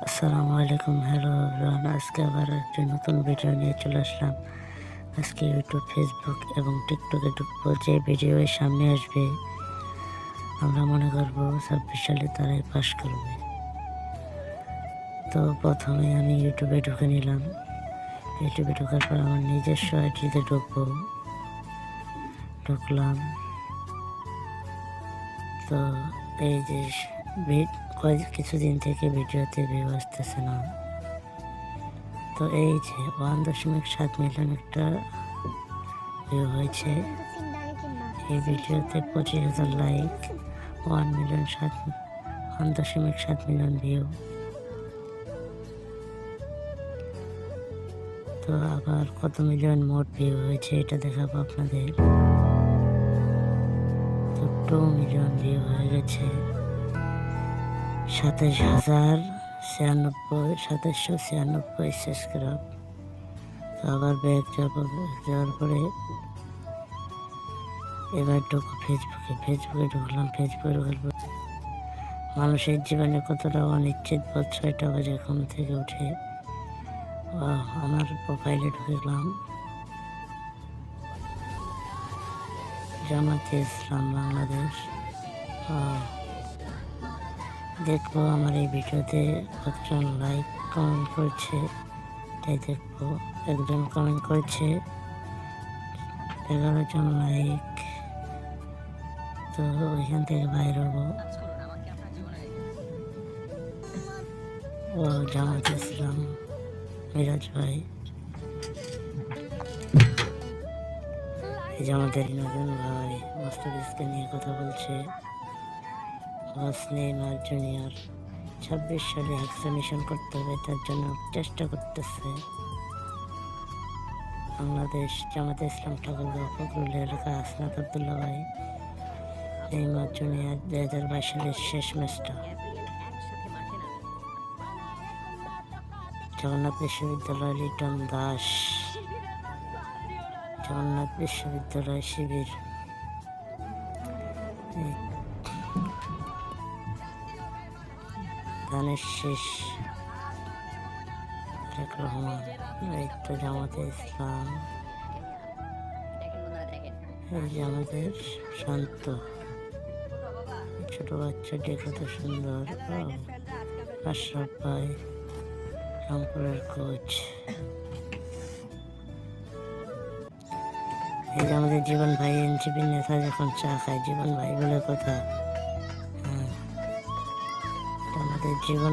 আসসালামু আলাইকুম, hello everyone. আজকে আবার একটি নতুন ভিডিও নিয়ে চলে আসলাম। আজকে ইউটিউব, ফেসবুক এবং টিকটকে ঢুকবো। যে ভিডিও সামনে আসবে আমরা মনে করবো 26 সালে তারাই পাস করবে। তো প্রথমে আমি ইউটিউবে ঢুকে নিলাম। ইউটিউবে ঢোকার পর আমার নিজস্ব আইডিতে ঢুকলাম। তো এই যে কিছুদিন থেকে ভিডিওতে ভিউ আসতেছে না। তো এই যে 1.7 মিলিয়ন একটা ভিউ হয়েছে। এই ভিডিওতে 25,000 লাইক, 1.7 মিলিয়ন ভিউ। তো আবার কত মিলিয়ন মোট ভিউ হয়েছে এটা দেখাবো আপনাদের। তো 2 মিলিয়ন ভিউ হয়ে গেছে। 27,796 সাবস্ক্রাইব। তো আবার ব্যাক যাওয়ার পরে এবার ফেসবুকে ঢুকলাম। ফেসবুকে ঢোকার পর মানুষের জীবনে কতটা অনিশ্চিত বোধ 6টা বাজে ঘুম থেকে উঠে আমার প্রোফাইলে ঢুকলাম। জামাতে ইসলাম বাংলাদেশ। দেখবো আমার এই ভিডিওতে কতজন লাইক কমেন্ট করছে, তাই দেখবো। একজন কমেন্ট করেছে 11 জন লাইক। তো ওইখান থেকে বাইর হবো। ও জামাত ইসলাম মিরাজ ভাই, এই যে আমাদের নতুন ভাই মোস্তাফিজকে নিয়ে কথা বলছে। নেইমার জুনিয়র 26 সালে ভ্যাকসিনেশন করতে হবে, তার জন্য চেষ্টা করতেছে। বাংলাদেশ জামাতে ইসলাম ঠাকুরগাঁও ফখরুল এলাকা আসনাদ আব্দুল্লাহ ভাই। নেইমার জুনিয়র 2022 সালের শেষ ম্যাচটা জগন্নাথ বিশ্ববিদ্যালয় লিটন দাস, জগন্নাথ বিশ্ববিদ্যালয় শিবির। ধানের শেষ রহমান, এই তো জামাতে ইসলাম। এই যে আমাদের শান্ত ছোট বাচ্চাটি কত সুন্দর। আশরাফ ভাই রংপুরের কোচ। এই যে আমাদের জীবন ভাই এনসিপির নেতা যখন চা খায় জীবন ভাই বলে কথা। আমাদের জীবন